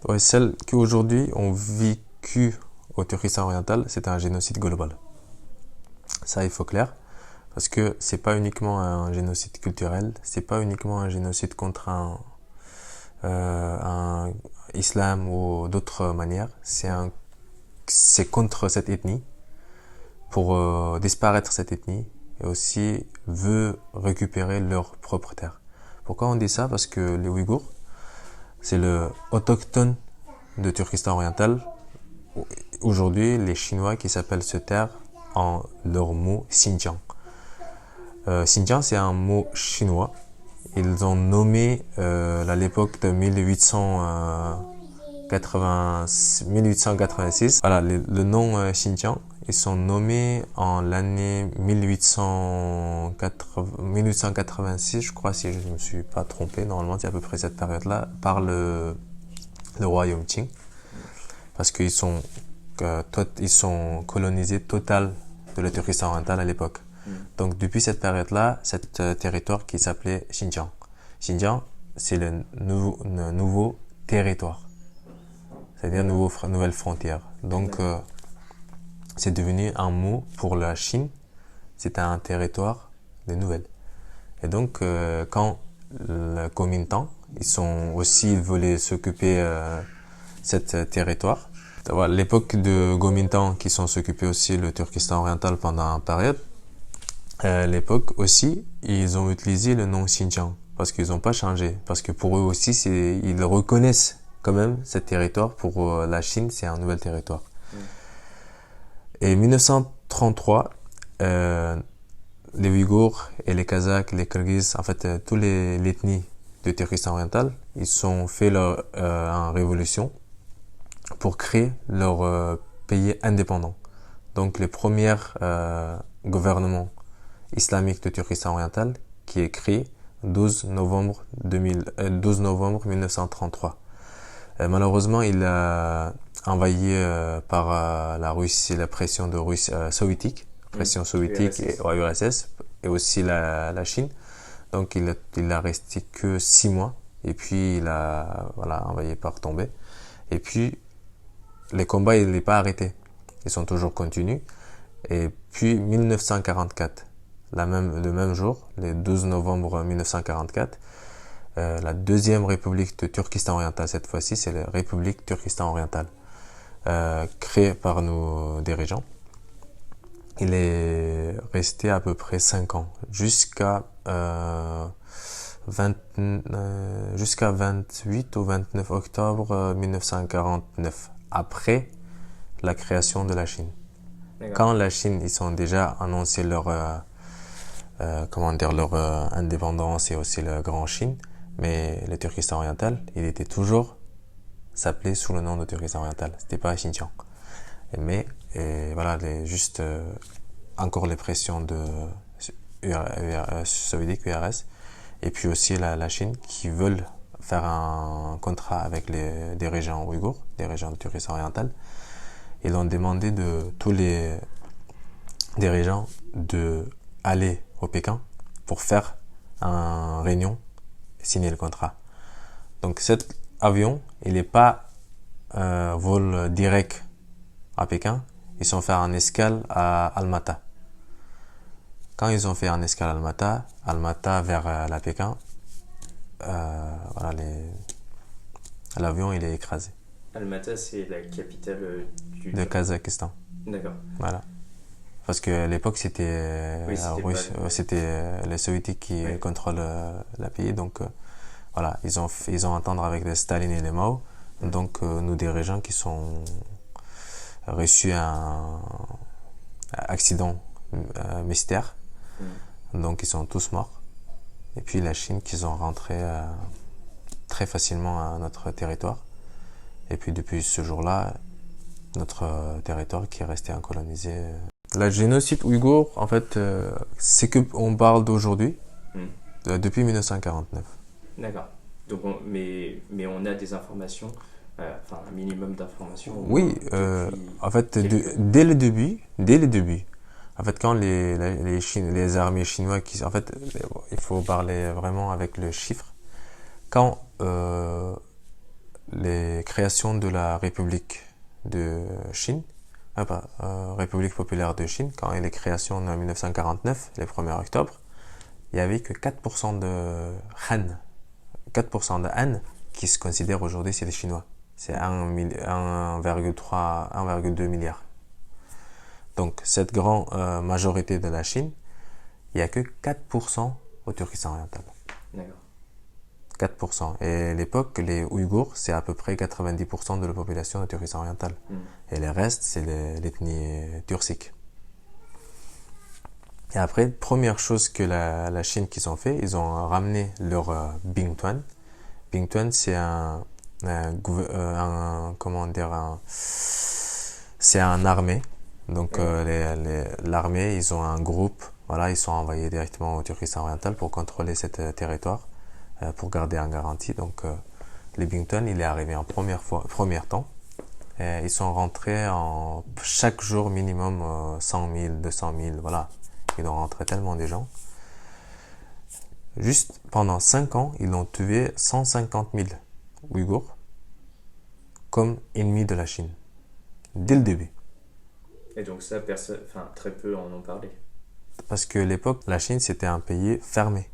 Ouais, celles qui aujourd'hui ont vécu au Turkestan oriental, c'était un génocide global. Ça, il faut clair. Parce que c'est pas uniquement un génocide culturel, c'est pas uniquement un génocide contre un islam ou d'autres manières, c'est contre cette ethnie, pour disparaître cette ethnie, et aussi veut récupérer leur propre terre. Pourquoi on dit ça? Parce que les Ouïghours, c'est le autochtone de Turkestan oriental. Aujourd'hui, les Chinois qui s'appellent cette terre en leur mot Xinjiang. Xinjiang, c'est un mot chinois. Ils ont nommé à l'époque de 1886. Voilà, le nom Xinjiang, ils sont nommés en l'année 1886, je crois, si je ne me suis pas trompé. Normalement, c'est à peu près cette période-là, par le royaume Qing. Parce qu'ils ils sont colonisés total de la Turkestan orientale à l'époque. Donc depuis cette période-là, cet territoire qui s'appelait Xinjiang. Xinjiang, c'est le nouveau territoire, c'est-à-dire nouvelle frontière. Donc c'est devenu un mot pour la Chine, c'était un territoire de nouvelles. Et donc quand le Kuomintang, ils voulaient s'occuper cet territoire. L'époque de Kuomintang qui sont s'occuper aussi le Turkestan oriental pendant une période. L'époque aussi, ils ont utilisé le nom Xinjiang parce qu'ils n'ont pas changé. Parce que pour eux aussi, ils reconnaissent quand même ce territoire. Pour la Chine, c'est un nouvel territoire. Et 1933, les Ouïghours et les Kazakhs, les Kirghizes, en fait, tous l'ethnie de Turkestan oriental, ils ont fait une révolution pour créer leur pays indépendant. Donc, les premiers gouvernements islamique de Turkestan oriental qui est créé 12 novembre 1933. Malheureusement, il a envahi par la Russie, la pression de Russie soviétique, pression soviétique et URSS, et aussi la Chine. Donc il a resté que 6 mois et puis il a envahi par tomber. Et puis les combats, il n'est pas arrêté, ils sont toujours continus. Et puis 1944. Le même jour, le 12 novembre 1944, la deuxième république de Turkestan oriental, cette fois-ci, c'est la République Turkestan orientale, créée par nos dirigeants. Il est resté à peu près 5 ans, jusqu'à 28 ou 29 octobre 1949, après la création de la Chine. Quand la Chine, ils ont déjà annoncé leur indépendance et aussi le Grand Chine, mais le Turkestan oriental, il était toujours s'appelait sous le nom de Turkestan oriental. C'était pas Xinjiang. Mais voilà, juste encore les pressions de soviétique, URS, et puis aussi la Chine qui veulent faire un contrat avec des régions ouïghours, des régions de Turkestan oriental. Ils ont demandé de tous les dirigeants de aller au Pékin pour faire une réunion et signer le contrat. Donc cet avion, il n'est pas vol direct à Pékin. Ils ont fait un escale à Almaty. Quand ils ont fait un escale à Almaty vers la Pékin, l'avion il est écrasé. Almaty, c'est la capitale de Kazakhstan. D'accord. Voilà. Parce qu'à l'époque, c'était les soviétiques qui contrôlent le pays. Donc, voilà, ils ont entendre avec les Staline et les Mao. Donc, nous dirigeants qui sont reçus un accident mystère. Donc, ils sont tous morts. Et puis, la Chine qui sont rentrés très facilement à notre territoire. Et puis, depuis ce jour-là, notre territoire qui est resté incolonisé. La génocide ouïghour, en fait, c'est qu'on parle d'aujourd'hui, depuis 1949. D'accord. Donc mais on a des informations, enfin un minimum d'informations. Oui, en fait, dès le début, en fait, quand les armées chinoises, en fait, il faut parler vraiment avec le chiffre. Quand les créations de la République de Chine, République populaire de Chine, quand elle est créée en 1949, le 1er octobre, il n'y avait que 4% de Han, 4% de Han qui se considèrent aujourd'hui c'est des Chinois. C'est 1,3, 1,2 milliard. Donc cette grande majorité de la Chine, il n'y a que 4% au Turkestan oriental. D'accord. 4%. Et à l'époque, les Ouïghours, c'est à peu près 90% de la population du Turkestan oriental. Et le reste, c'est l'ethnie turcique. Et après, première chose que la Chine qu'ils ont fait, ils ont ramené leur Bingtuan. Bingtuan, c'est c'est un armée. Donc l'armée, ils ont un groupe. Voilà, ils sont envoyés directement au Turkestan oriental pour contrôler ce territoire, pour garder en garantie. Donc les Bingtuan, il est arrivé en premier temps. Et ils sont rentrés chaque jour minimum 100 000, 200 000, voilà. Ils ont rentré tellement de gens. Juste pendant 5 ans, ils ont tué 150 000 Ouïghours comme ennemis de la Chine. Dès le début. Et donc ça, très peu en ont parlé. Parce que à l'époque, la Chine, c'était un pays fermé.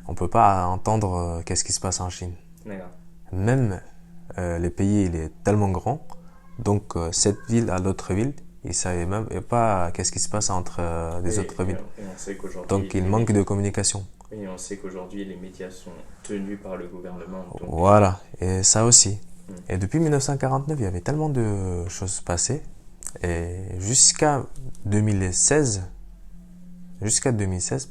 On ne peut pas entendre qu'est-ce qui se passe en Chine. D'accord. Même le pays, il est tellement grand. Donc, cette ville à l'autre ville, ils ne savaient même pas qu'est-ce qui se passe entre les autres villes. Et on sait qu'aujourd'hui, donc, il manque de communication. Et on sait qu'aujourd'hui, les médias sont tenus par le gouvernement. Donc... Voilà, et ça aussi. Et depuis 1949, il y avait tellement de choses passées. Et jusqu'à 2016,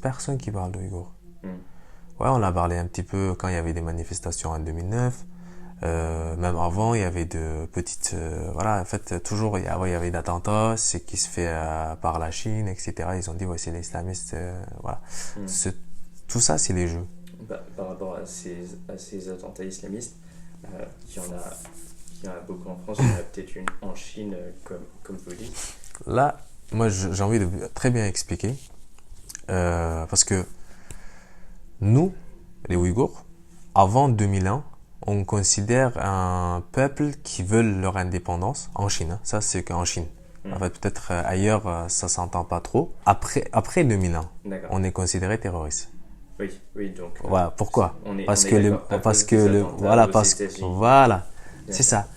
personne qui parle d'Ouïghour. Ouais, on a parlé un petit peu quand il y avait des manifestations en 2009. Même avant, il y avait de petites... voilà, en fait, toujours, il y avait d'attentats, c'est qui se fait par la Chine, etc. Ils ont dit, ouais, c'est les islamistes, voilà. Tout ça, c'est les jeux. Par rapport à ces attentats islamistes, il y en a beaucoup en France, il y en a peut-être une en Chine, comme vous dites. Là, moi, j'ai envie de très bien expliquer. Parce que nous, les Ouïghours, avant 2001, on considère un peuple qui veut leur indépendance en Chine. Ça, c'est qu'en Chine. En fait, peut-être ailleurs, ça s'entend pas trop. Après 2001, on est considéré terroriste. Oui, donc. Voilà, pourquoi? Voilà, c'est ça.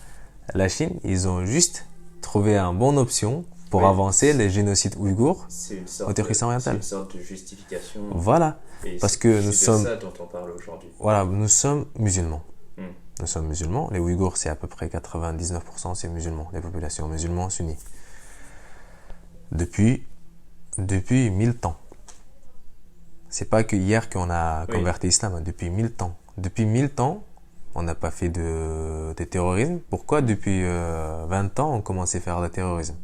La Chine, ils ont juste trouvé une bonne option pour avancer les génocides ouïghours au Turkestan oriental. C'est une sorte de justification. Voilà, parce que nous sommes. C'est de ça dont on parle aujourd'hui. Voilà, nous sommes musulmans. Nous sommes musulmans. Les Ouïghours, c'est à peu près 99%, c'est musulmans, les populations musulmanes sunnies. Depuis 1000 ans. C'est pas que hier qu'on a converti l'islam, depuis 1000 ans. Depuis 1000 ans, on n'a pas fait de terrorisme. Pourquoi depuis 20 ans, on commence à faire le terrorisme?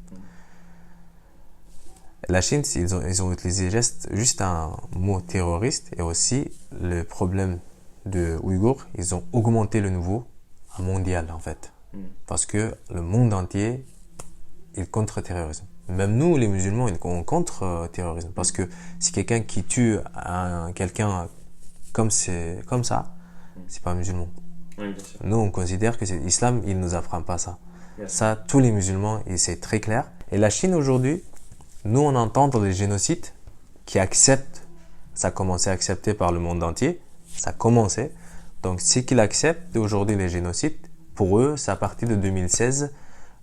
La Chine, ils ont utilisé juste un mot terroriste, et aussi le problème de Ouïghours, ils ont augmenté le niveau mondial en fait. Parce que le monde entier, il contre le terrorisme. Même nous, les musulmans, on contre le terrorisme. Parce que si quelqu'un qui tue quelqu'un comme ça, c'est pas musulman. Oui, bien sûr. Nous, on considère que l'islam, il nous apprend pas ça. Ça, tous les musulmans, et c'est très clair. Et la Chine aujourd'hui, nous, on entend des génocides qui acceptent. Ça a commencé à accepter par le monde entier. Ça a commencé. Donc, ce qu'ils acceptent aujourd'hui, les génocides, pour eux, c'est à partir de 2016,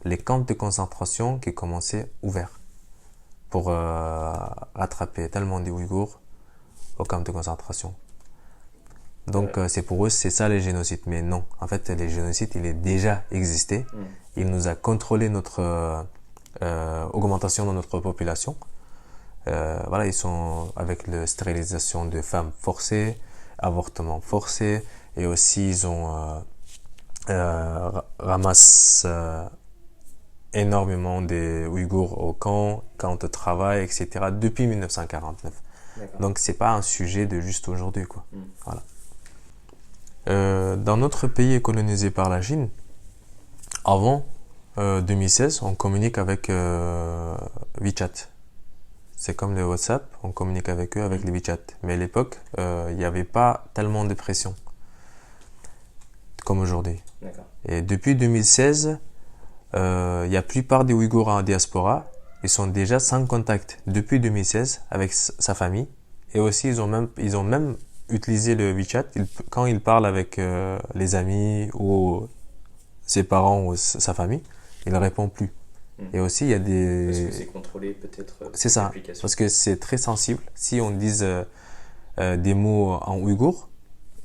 les camps de concentration qui commençaient ouverts pour rattraper tellement des Ouïghours aux camps de concentration. Donc, c'est pour eux, c'est ça les génocides. Mais non, en fait, les génocides, il est déjà existé. Il nous a contrôlé notre augmentation de notre population. Voilà, ils sont avec la stérilisation de femmes forcées, avortement forcé, et aussi ils ont ramassé énormément des Ouïghours au camp de travail, etc. depuis 1949. D'accord. Donc c'est pas un sujet de juste aujourd'hui, quoi. Voilà. Dans notre pays colonisé par la Chine, avant 2016, on communique avec WeChat. C'est comme le WhatsApp, on communique avec eux avec les WeChat. Mais à l'époque, il n'y avait pas tellement de pression. comme aujourd'hui. D'accord. Et depuis 2016, il y a la plupart des Ouïghours en diaspora, ils sont déjà sans contact depuis 2016 avec sa famille. Et aussi, ils ont même utilisé le WeChat quand ils parlent avec les amis ou ses parents ou sa famille, il ne répond plus. Et aussi, il y a Parce que des... c'est contrôlé peut-être C'est par ça, l'application. parce que c'est très sensible. Si on dit des mots en ouïghour,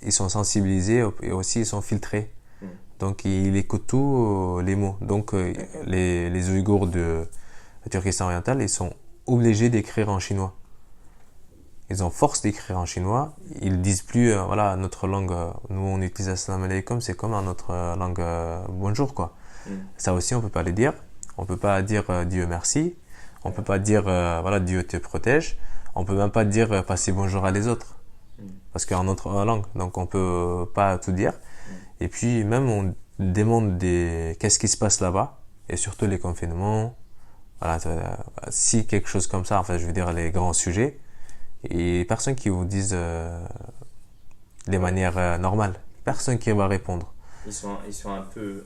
ils sont sensibilisés et aussi ils sont filtrés. Mm. Donc, il écoute tous les mots. Donc, D'accord. les Ouïghours de Turkestan oriental, ils sont obligés d'écrire en chinois. Ils ont force d'écrire en chinois. Ils disent plus, voilà, notre langue, nous on utilise assalamu alaikum, c'est comme notre langue bonjour, quoi. Mm. Ça aussi, on peut pas le dire. On peut pas dire Dieu merci. On peut pas dire, voilà, Dieu te protège. On peut même pas dire passer bonjour à les autres. Mm. Parce qu'en notre langue, donc on peut pas tout dire. Et puis même on demande qu'est-ce qui se passe là-bas, et surtout les confinements, voilà, si quelque chose comme ça, enfin je veux dire les grands sujets, et personne qui vous dise les manières normales, personne qui va répondre. Ils sont un peu.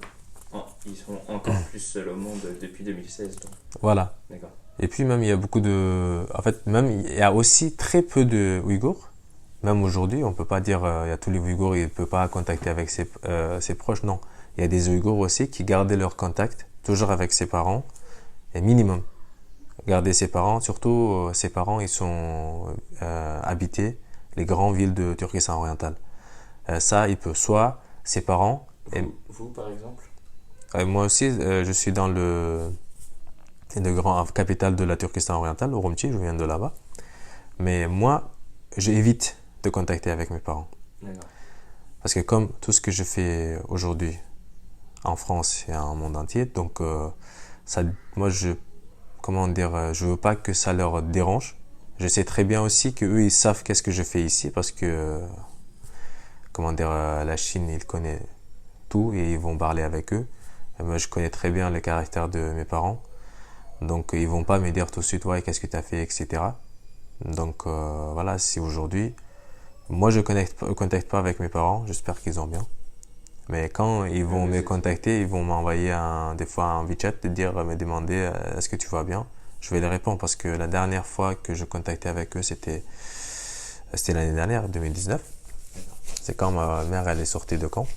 Ils sont encore plus seuls au monde depuis 2016. Donc. Voilà. D'accord. Et puis même il y a beaucoup de, en fait même il y a aussi très peu de Ouïghours. Même aujourd'hui, on peut pas dire il y a tous les Ouïghours, il ne peut pas contacter avec ses proches. Non, il y a des Ouïghours aussi qui gardaient leur contact toujours avec ses parents, et minimum. Garder ses parents, surtout ses parents, ils sont habités les grandes villes de Turkestan oriental. Ça, il peut soit ses parents. Vous, par exemple. Moi aussi, je suis dans le grand capitale de la Turkestan orientale, Urumqi, je viens de là-bas. Mais moi, j'évite de contacter avec mes parents. D'accord. Parce que comme tout ce que je fais aujourd'hui en France et en monde entier, donc ça, moi comment dire, je veux pas que ça leur dérange. Je sais très bien aussi que eux ils savent qu'est-ce que je fais ici parce que comment dire, la Chine ils connaissent tout et ils vont parler avec eux. Et moi je connais très bien le caractère de mes parents, donc ils vont pas me dire tout de suite ouais qu'est-ce que tu as fait, etc. Donc voilà, si aujourd'hui moi je contacte pas avec mes parents, j'espère qu'ils ont bien. Mais quand ils vont me contacter, ils vont m'envoyer des fois un WeChat, me demander est-ce que tu vas bien. Je vais les répondre parce que la dernière fois que je contactais avec eux, c'était l'année dernière, 2019. C'est quand ma mère elle est sortie de camp.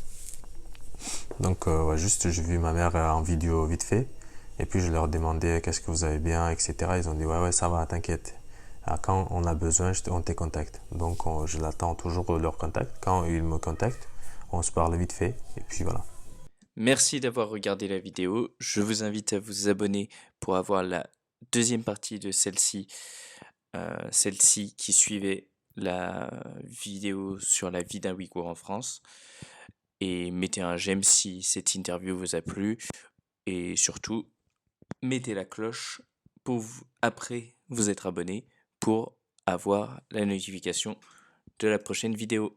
Donc ouais, juste j'ai vu ma mère en vidéo vite fait. Et puis je leur demandais qu'est-ce que vous avez bien, etc. Ils ont dit ouais ça va, t'inquiète. Quand on a besoin, on te contacte. Donc je l'attends toujours leur contact. Quand ils me contactent, on se parle vite fait. Et puis voilà. Merci d'avoir regardé la vidéo. Je vous invite à vous abonner pour avoir la deuxième partie de celle-ci qui suivait la vidéo sur la vie d'un Ouïghour en France. Et mettez un j'aime si cette interview vous a plu. Et surtout, mettez la cloche pour après vous être abonné pour avoir la notification de la prochaine vidéo.